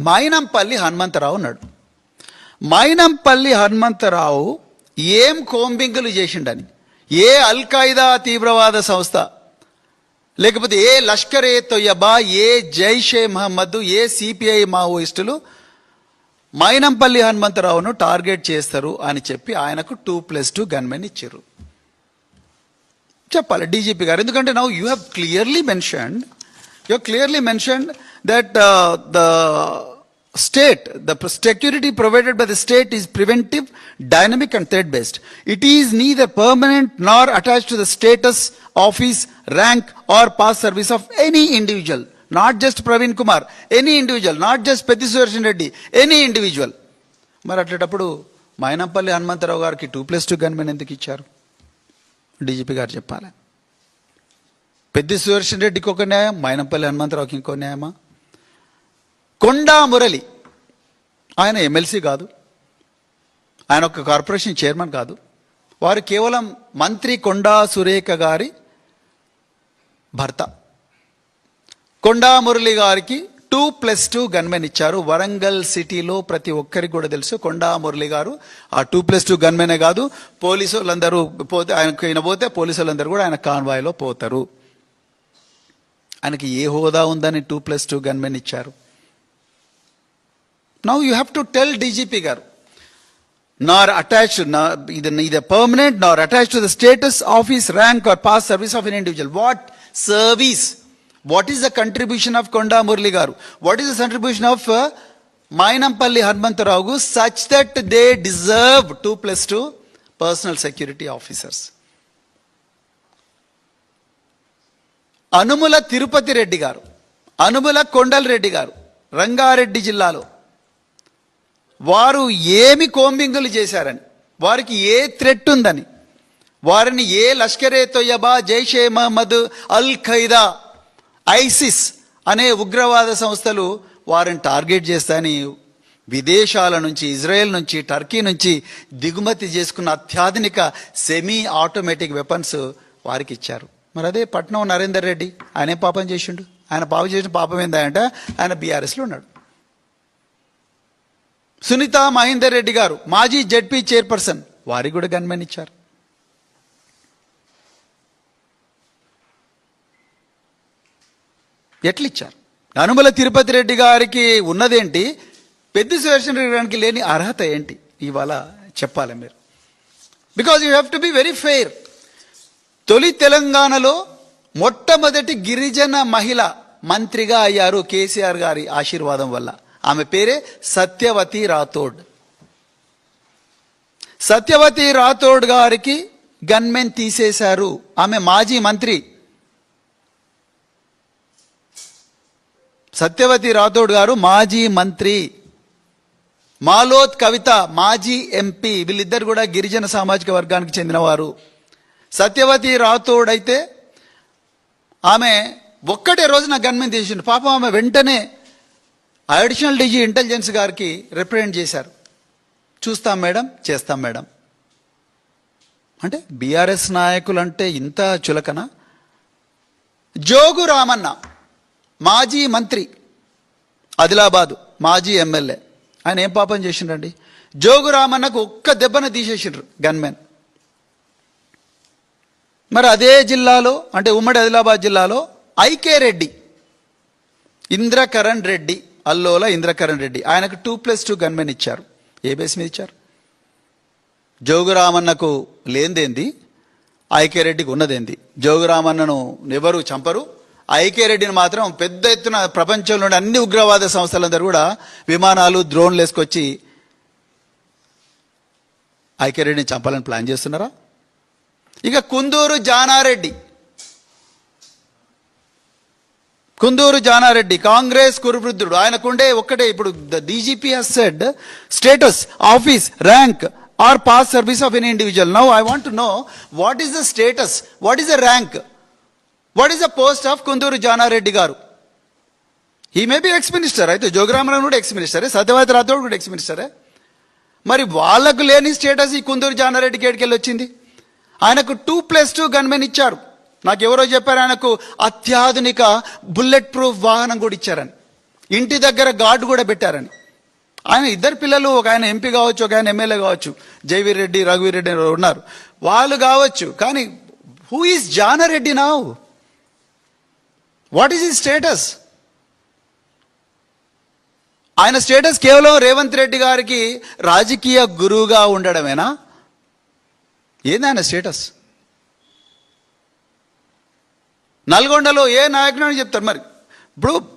మైనంపల్లి హనుమంతరావు ఉన్నాడు. మైనంపల్లి హనుమంతరావు ఏం కోంబింగులు చేసిండని, ఏ అల్ ఖైదా తీవ్రవాద సంస్థ, లేకపోతే ఏ లష్కర్ ఏ తొయ్యబా, ఏ జైషే మహమ్మద్, ఏ సిపిఐ మావోయిస్టులు మైనంపల్లి హనుమంతరావును టార్గెట్ చేస్తారు అని చెప్పి ఆయనకు 2+2 గన్మెన్ ఇచ్చారు. చెప్పాలి డీజీపీ గారు. ఎందుకంటే now you have clearly mentioned that the state, the security provided by the state is preventive, dynamic and threat based. It is neither permanent nor attached to the status, office, rank or past service of any individual, not just Praveen Kumar, any individual, not just Petti Sudarshan Reddy, any individual. మరి అట్లేటప్పుడు మైనంపల్లి హనుమంతరావు గారికి 2+2 gunmen ఎందుకు ఇచ్చారు? DGP గారు చెప్పాలి. పెద్ది సుదర్శన్ రెడ్డికి ఒక న్యాయం, మైనంపల్లి హనుమంతరావుకి ఇంకో న్యాయమా? కొండా మురళి ఆయన ఎమ్మెల్సీ కాదు, ఆయన ఒక కార్పొరేషన్ చైర్మన్ కాదు, వారు కేవలం మంత్రి కొండా సురేఖ గారి భర్త. కొండా మురళి గారికి 2+2 గన్మెన్ ఇచ్చారు. వరంగల్ సిటీలో ప్రతి ఒక్కరికి కూడా తెలుసు కొండా మురళి గారు ఆ 2+2 గన్మెనే కాదు, పోలీసు వాళ్ళందరూ పోతే ఆయనకు పోతే పోలీసు వాళ్ళందరూ కూడా ఆయన కాన్వాయ్లో పోతారు. ఆయనకి ఏ హోదా ఉందని 2+2 గన్మెన్ ఇచ్చారు? Now you have to tell DGP garu, nor attached, neither permanent nor attached to the status, office, rank or past service of an individual. What service? What is the contribution of Konda Murli garu? What is the contribution of Maynampalli Hanumantarao such that they deserve 2+2 personal security officers? Anumula Tirupati Reddy గారు, అనుముల కొండల్ రెడ్డి గారు రంగారెడ్డి జిల్లాలో వారు ఏమి కోంబింగులు చేశారని, వారికి ఏ threat ఉందని, వారిని ఏ లష్కరే తొయ్యబా, జైషే మహమ్మద్, అల్ Qaeda, ISIS అనే ఉగ్రవాద సంస్థలు వారిని టార్గెట్ చేస్తాయని విదేశాల నుంచి, ఇజ్రాయెల్ నుంచి, టర్కీ నుంచి దిగుమతి చేసుకున్న అత్యాధునిక సెమీ ఆటోమేటిక్ వెపన్స్ వారికి ఇచ్చారు. మరి అదే పట్నం నరేందర్ రెడ్డి ఆయన పాపం చేసిండు. ఆయన పాపం చేసిన పాపం ఏందంటే ఆయన బీఆర్ఎస్లో ఉన్నాడు. సునీత మహేందర్ రెడ్డి గారు మాజీ జెడ్పీ చైర్పర్సన్, వారికి కూడా గన్మెన్ ఇచ్చారు. ఎట్లిచ్చారు? అనుమల తిరుపతి రెడ్డి గారికి ఉన్నదేంటి, పెద్ది సుదర్శన్ రెడ్డి గారికి లేని అర్హత ఏంటి? ఇవాళ చెప్పాలి మీరు. Because you have to be very fair. తొలి తెలంగాణలో మొట్టమొదటి గిరిజన మహిళ మంత్రిగా అయ్యారు కేసీఆర్ గారి ఆశీర్వాదం వల్ల. ఆమె పేరే సత్యవతి రాథోడ్. సత్యవతి రాథోడ్ గారికి గన్మెన్ తీసేశారు. ఆమె మాజీ మంత్రి. సత్యవతి రాథోడ్ గారు మాజీ మంత్రి. మాలోత్ కవిత మాజీ ఎంపీ. వీళ్ళిద్దరు కూడా గిరిజన సామాజిక వర్గానికి చెందినవారు. సత్యవతి రాథోడ్ అయితే ఆమె ఒక్కటే రోజున గన్మెన్ తీసిండు. పాపం ఆమె వెంటనే అడిషనల్ డీజీ ఇంటెలిజెన్స్ గారికి రిప్రజెంట్ చేశారు. చూస్తాం మేడం, చేస్తాం మేడం అంటే బీఆర్ఎస్ నాయకులు అంటే ఇంత చులకన. జోగు రామన్న మాజీ మంత్రి, ఆదిలాబాదు మాజీ ఎమ్మెల్యే, ఆయన ఏం పాపం చేసిండ్రండి? జోగు రామన్నకు ఒక్క దెబ్బన తీసేసిండ్రు గన్మెన్. మరి అదే జిల్లాలో అంటే ఉమ్మడి ఆదిలాబాద్ జిల్లాలో ఐకే రెడ్డి, ఇంద్రకరణ్ రెడ్డి, అల్లోల ఇంద్రకరణ్ రెడ్డి, ఆయనకు 2+2 గన్మెన్ ఇచ్చారు. ఏ బేస్ మీద ఇచ్చారు? జోగురామన్నకు లేనిదేంది, ఐకే రెడ్డికి ఉన్నదేంది? జోగురామన్నను ఎవరు చంపరు, ఐకే రెడ్డిని మాత్రం పెద్ద ఎత్తున ప్రపంచంలోని అన్ని ఉగ్రవాద సంస్థలందరూ కూడా విమానాలు, డ్రోన్లు వేసుకొచ్చి ఐకే రెడ్డిని చంపాలని ప్లాన్ చేస్తున్నారా? ఇక కుందూరు జానారెడ్డి కాంగ్రెస్ కురువృద్ధుడు. ఆయనకుండే ఒక్కటే ఇప్పుడు DGP has said status, office, rank or post service of any individual. Now I want to know what is the status, what is the rank, what is the post of Kunduru Janareddy garu? He may be ex minister. అయితే జోగురామన్ కూడా X మినిస్టరే, Satyavathi Rathod కూడా X మినిస్టరే. మరి వాళ్లకు లేని status ఈ కుందూరు జానారెడ్డికి ఏడికెళ్ళి వచ్చింది? ఆయనకు 2+2 gunmen ఇచ్చారు. నాకు ఎవరో చెప్పారు ఆయనకు అత్యాధునిక బుల్లెట్ ప్రూఫ్ వాహనం కూడా ఇచ్చారని. ఇంటి దగ్గర గార్డు కూడా పెట్టారని. ఆయన ఇద్దరు పిల్లలు, ఒక ఆయన ఎంపీ కావచ్చు, ఒక ఆయన ఎమ్మెల్యే కావచ్చు, జైవీర్ రెడ్డి, రఘువీర్ రెడ్డి ఉన్నారు, వాళ్ళు కావచ్చు. కానీ who is Janareddy now? What is his status? ఆయన స్టేటస్ కేవలం రేవంత్ రెడ్డి గారికి రాజకీయ గురువుగా ఉండడమేనా? ఏంది ఆయన స్టేటస్? నల్గొండలో ఏ నాయకుడు అని చెప్తారు మరి. ఇప్పుడు